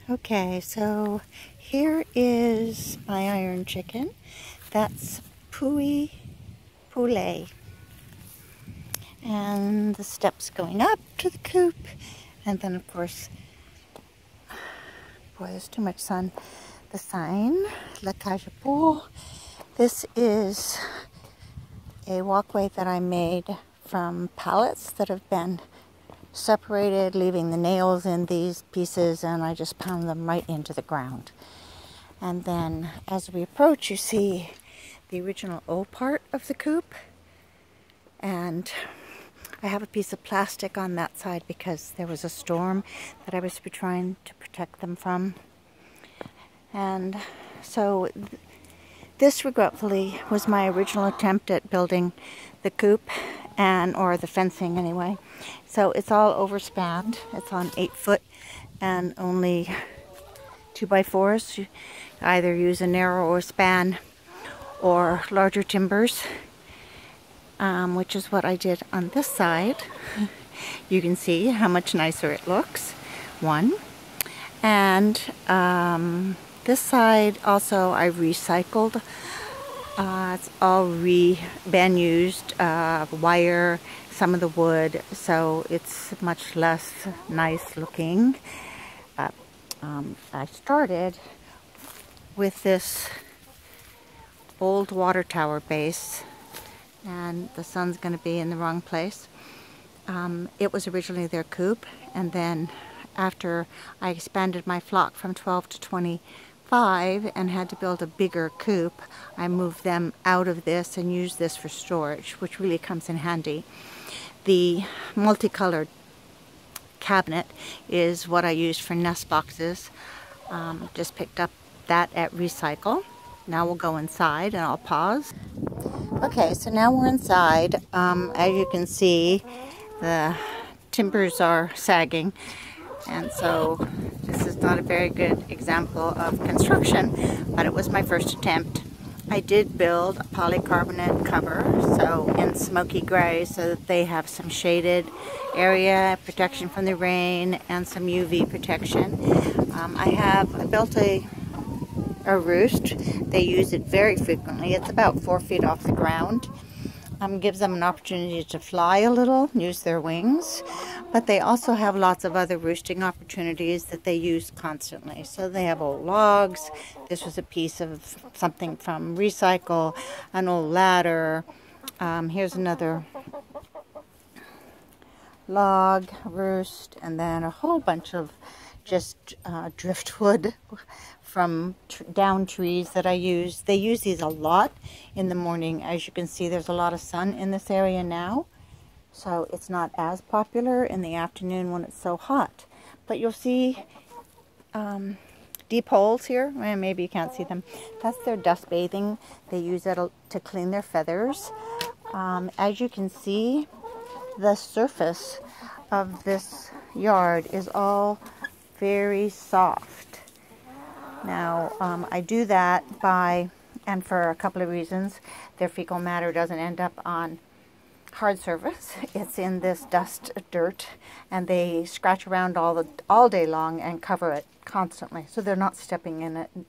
Okay, so here is my iron chicken. That's Poules. And the steps going up to the coop. And then, of course, boy, there's too much sun. The sign, La Cage Poules. This is a walkway that I made from pallets that have been separated, leaving the nails in these pieces, and I just pound them right into the ground. And then as we approach, you see the original O part of the coop, and I have a piece of plastic on that side because there was a storm that I was trying to protect them from. And so this, regretfully, was my original attempt at building the coop, or the fencing anyway. So it's all overspanned. It's on 8 foot and only 2x4s. You either use a narrower span or larger timbers, which is what I did on this side. You can see how much nicer it looks. One. And this side also I recycled. It's all been used, wire, some of the wood, so it's much less nice looking. I started with this old water tower base, and the sun's going to be in the wrong place. It was originally their coop, and then after I expanded my flock from 12 to 25 and had to build a bigger coop, I moved them out of this and used this for storage, which really comes in handy. The multicolored cabinet is what I used for nest boxes. Just picked up that at Recycle. Now we'll go inside and I'll pause. Okay, so now we're inside. As you can see, the timbers are sagging, and so this is not a very good example of construction, but it was my first attempt. I did build a polycarbonate cover, so in smoky gray, so that they have some shaded area, protection from the rain, and some UV protection. I built a roost. They use it very frequently. It's about 4 feet off the ground. Gives them an opportunity to fly a little, use their wings, but they also have lots of other roosting opportunities that they use constantly. So they have old logs. This was a piece of something from Recycle, an old ladder. Here's another log roost, and then a whole bunch of just driftwood from down trees that I use. They use these a lot in the morning. As you can see, there's a lot of sun in this area now, so it's not as popular in the afternoon when it's so hot. But you'll see deep holes here. Maybe you can't see them. That's their dust bathing. They use it to clean their feathers. As you can see, the surface of this yard is all very soft. Now, I do that and for a couple of reasons. Their fecal matter doesn't end up on hard surface. It's in this dust dirt, and they scratch around all day long and cover it constantly. So they're not stepping in it and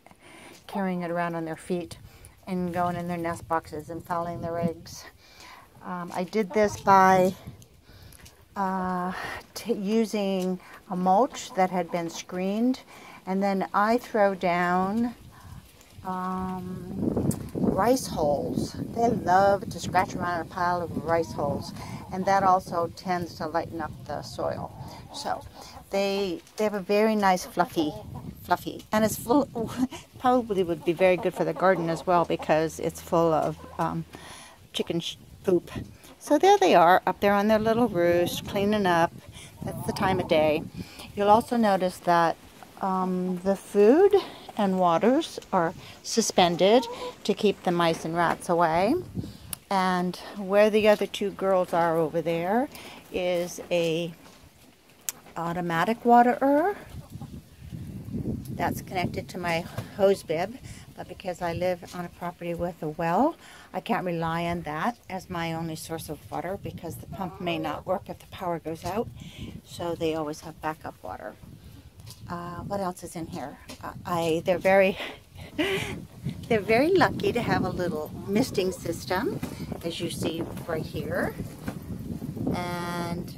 carrying it around on their feet and going in their nest boxes and fouling their eggs. I did this by using a mulch that had been screened, and then I throw down rice hulls. They love to scratch around in a pile of rice hulls, and that also tends to lighten up the soil. So they have a very nice fluffy, and it's full. Probably would be very good for the garden as well, because it's full of chicken poop. So there they are, up there on their little roost, cleaning up. That's the time of day. You'll also notice that the food and waters are suspended to keep the mice and rats away. And where the other two girls are over there is a automatic waterer that's connected to my hose bib. But because I live on a property with a well, I can't rely on that as my only source of water, because the pump may not work if the power goes out. So they always have backup water. What else is in here? They're very they're very lucky to have a little misting system, as you see right here. And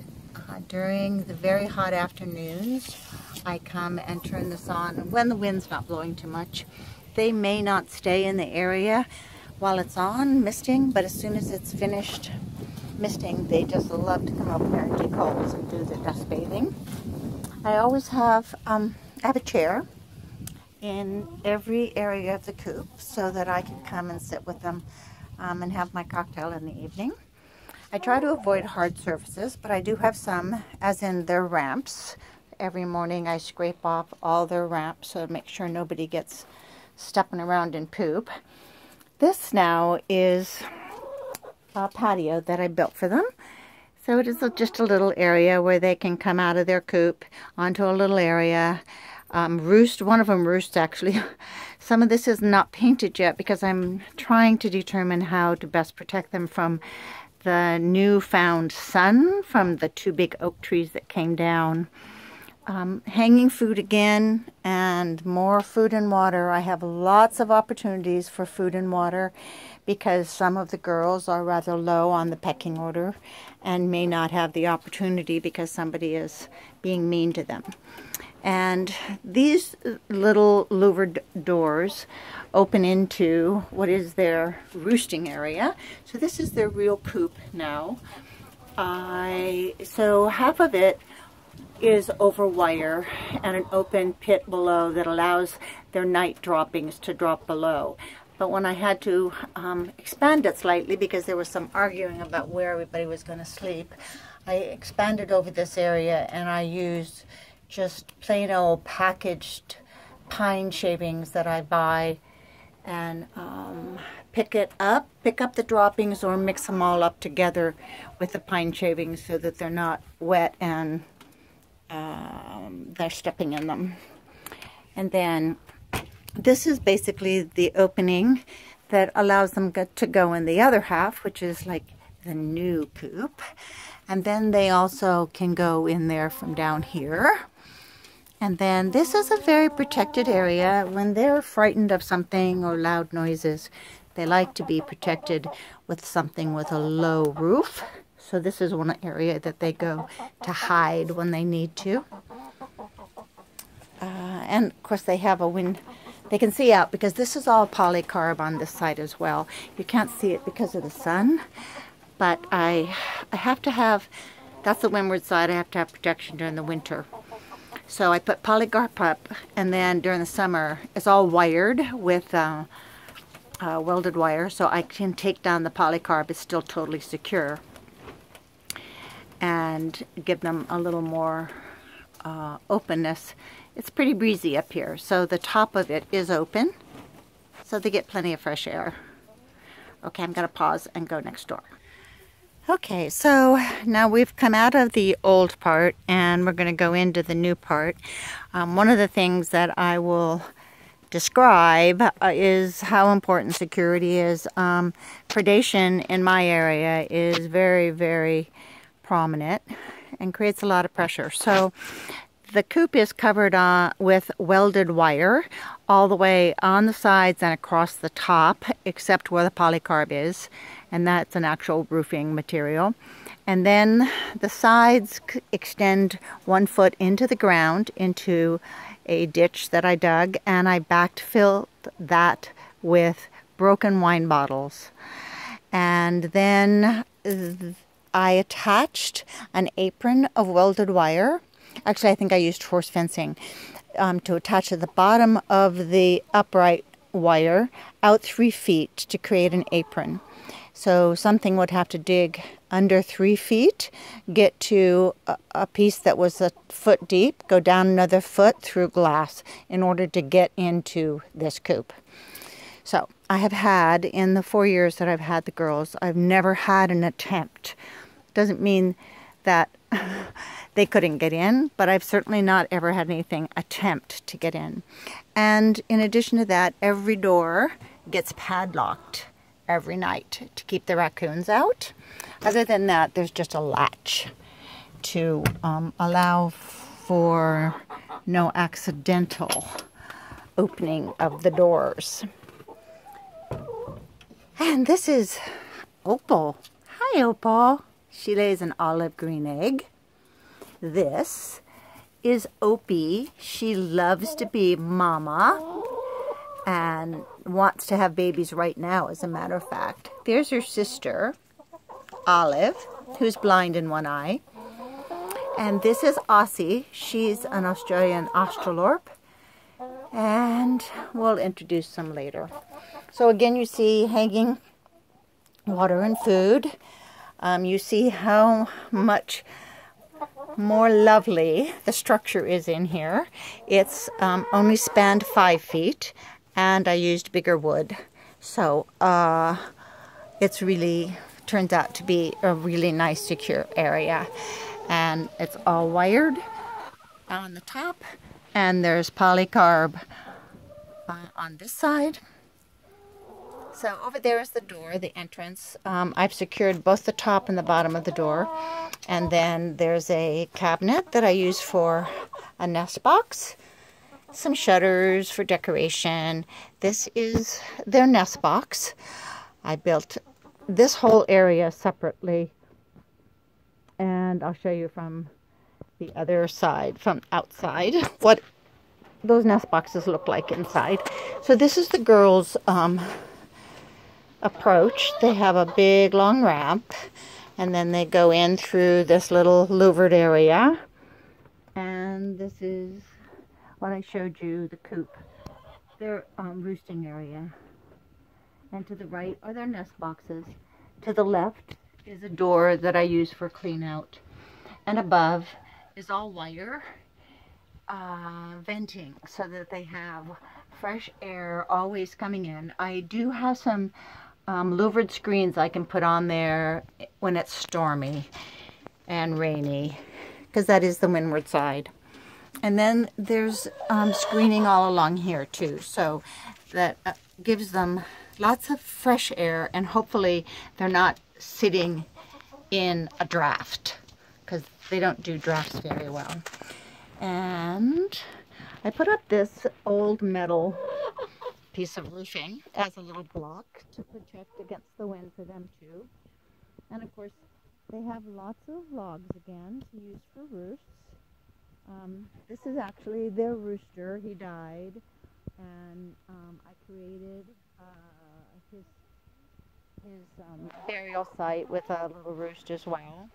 during the very hot afternoons, I come and turn this on. And when the wind's not blowing too much, they may not stay in the area while it's on misting, but as soon as it's finished misting, they just love to come over here and dig holes and do the dust bathing. I always have a chair in every area of the coop so that I can come and sit with them and have my cocktail in the evening. I try to avoid hard surfaces, but I do have some, as in their ramps. Every morning I scrape off all their ramps so to make sure nobody gets stepping around in poop. This now is a patio that I built for them. So it is just a little area where they can come out of their coop onto a little area, roost. One of them roosts actually. Some of this is not painted yet because I'm trying to determine how to best protect them from the newfound sun from the 2 big oak trees that came down. Hanging food again, and more food and water. I have lots of opportunities for food and water because some of the girls are rather low on the pecking order and may not have the opportunity because somebody is being mean to them. And these little louvered doors open into what is their roosting area. So this is their real coop now. So half of it is over wire and an open pit below that allows their night droppings to drop below. But when I had to expand it slightly because there was some arguing about where everybody was going to sleep, I expanded over this area and I used just plain old packaged pine shavings that I buy and pick up the droppings or mix them all up together with the pine shavings so that they're not wet and they're stepping in them. And then this is basically the opening that allows them to go in the other half, which is like the new coop. And then they also can go in there from down here. And then this is a very protected area. When they're frightened of something or loud noises, they like to be protected with something with a low roof. So this is one area that they go to hide when they need to. And of course they have a wind. They can see out because this is all polycarb on this side as well. You can't see it because of the sun. But I have to have, that's the windward side, I have to have protection during the winter. So I put polycarb up, and then during the summer it's all wired with welded wire, so I can take down the polycarb. It's still totally secure, and give them a little more openness. It's pretty breezy up here, so the top of it is open, so they get plenty of fresh air. Okay, I'm going to pause and go next door. Okay, so now we've come out of the old part and we're going to go into the new part. One of the things that I will describe is how important security is. Predation in my area is very, very prominent and creates a lot of pressure. So the coop is covered with welded wire all the way on the sides and across the top, except where the polycarb is, and that's an actual roofing material. And then the sides extend 1 foot into the ground, into a ditch that I dug, and I backfilled that with broken wine bottles. And then I attached an apron of welded wire. Actually, I think I used horse fencing to attach to the bottom of the upright wire out 3 feet to create an apron. So something would have to dig under 3 feet, get to a piece that was 1 foot deep, go down another foot through glass in order to get into this coop. So I have had, in the 4 years that I've had the girls, I've never had an attempt. Doesn't mean that they couldn't get in, but I've certainly not ever had anything attempt to get in. And in addition to that, every door gets padlocked every night to keep the raccoons out. Other than that, there's just a latch to allow for no accidental opening of the doors. And this is Opal. Hi, Opal. She lays an olive green egg. This is Opie. She loves to be mama and wants to have babies right now, as a matter of fact. There's her sister, Olive, who's blind in one eye. And this is Aussie. She's an Australian Australorp. And we'll introduce them later. So again, you see hanging water and food. You see how much more lovely the structure is in here. It's only spanned 5 feet, and I used bigger wood. So it's really turns out to be a really nice, secure area. And it's all wired on the top, and there's polycarb on this side. So over there is the door, the entrance. I've secured both the top and the bottom of the door. And then there's a cabinet that I use for a nest box. Some shutters for decoration. This is their nest box. I built this whole area separately. And I'll show you from the other side, from outside, what those nest boxes look like inside. So this is the girls' approach. They have a big long ramp, and then they go in through this little louvered area, and this is what I showed you, the coop, their roosting area. And to the right are their nest boxes. To the left is a door that I use for clean out, and above is all wire venting so that they have fresh air always coming in. I do have some louvered screens I can put on there when it's stormy and rainy, because that is the windward side. And then there's screening all along here too, so that gives them lots of fresh air, and hopefully they're not sitting in a draft, because they don't do drafts very well. And I put up this old metal piece of roofing as a little block to protect against the wind for them too. And of course they have lots of logs again to use for roosts. This is actually their rooster. He died, and I created his burial site with a little roost as well.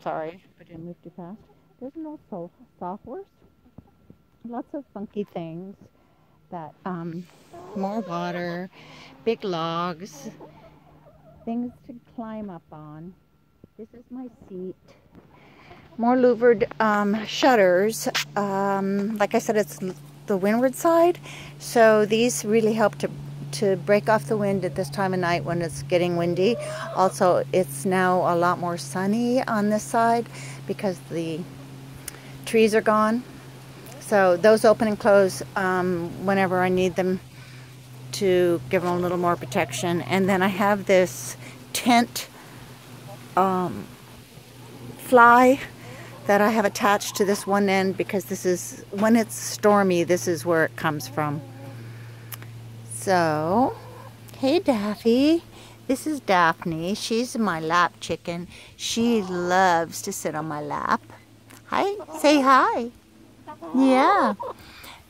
Sorry, I didn't move too fast. There's an old sawhorse. Lots of funky things. That more water, big logs, things to climb up on. This is my seat. More louvered shutters. Like I said, it's the windward side, so these really help to break off the wind at this time of night when it's getting windy. Also, it's now a lot more sunny on this side because the trees are gone. So those open and close whenever I need them to give them a little more protection. And then I have this tent fly that I have attached to this one end, because this is, when it's stormy, this is where it comes from. So, hey Daffy. This is Daphne. She's my lap chicken. She loves to sit on my lap. Hi, say hi. Yeah.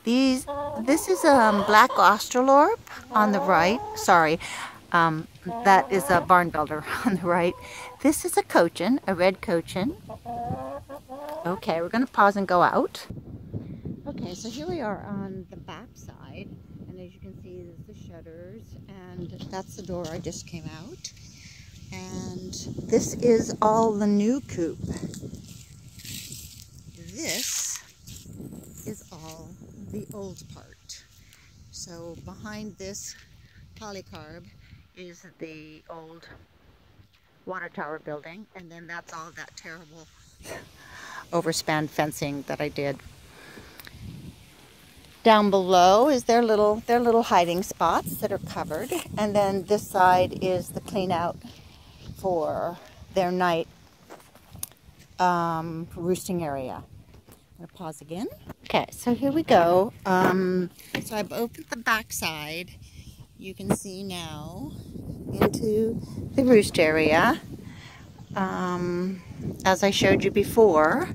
This is a black Australorp on the right. Sorry, that is a barn builder on the right. This is a cochin, a red cochin. Okay, we're going to pause and go out. Okay, so here we are on the back side, and as you can see, there's the shutters, and that's the door I just came out. And this is all the new coop. This is all the old part. So behind this polycarb is the old water tower building, and then that's all that terrible overspan fencing that I did. Down below is their little hiding spots that are covered, and then this side is the clean out for their night roosting area. I'm going to pause again. Okay, so here we go. So I've opened the back side. You can see now into the roost area. As I showed you before.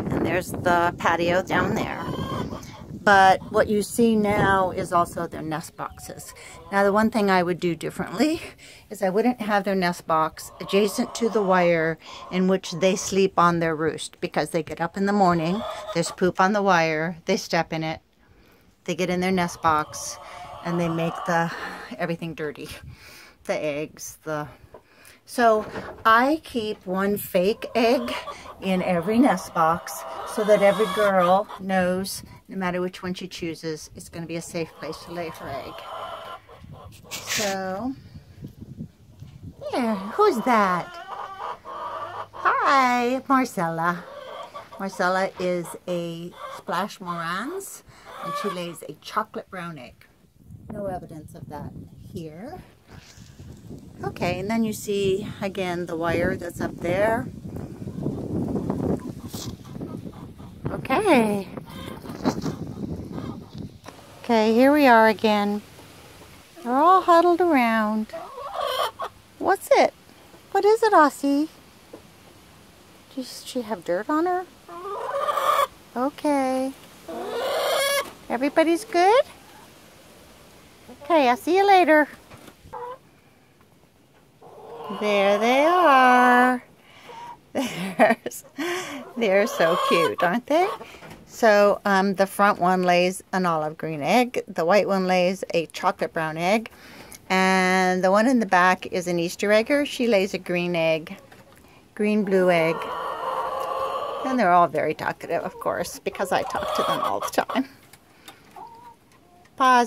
And there's the patio down there. But what you see now is also their nest boxes. Now the one thing I would do differently is I wouldn't have their nest box adjacent to the wire in which they sleep on their roost, because they get up in the morning, there's poop on the wire, they step in it, they get in their nest box, and they make everything dirty. The eggs, So I keep one fake egg in every nest box so that every girl knows, no matter which one she chooses, it's going to be a safe place to lay her egg. So, yeah, who's that? Hi, Marcella. Marcella is a Splash Morans, and she lays a chocolate brown egg. No evidence of that here. Okay, and then you see, again, the wire that's up there. Okay. Okay, here we are again. They're all huddled around. What's it? What is it, Aussie? Does she have dirt on her? Okay. Everybody's good? Okay, I'll see you later. There they are. They're so cute, aren't they? So the front one lays an olive green egg. The white one lays a chocolate brown egg. And the one in the back is an Easter egger. She lays a green egg, green-blue egg. And they're all very talkative, of course, because I talk to them all the time. Pause.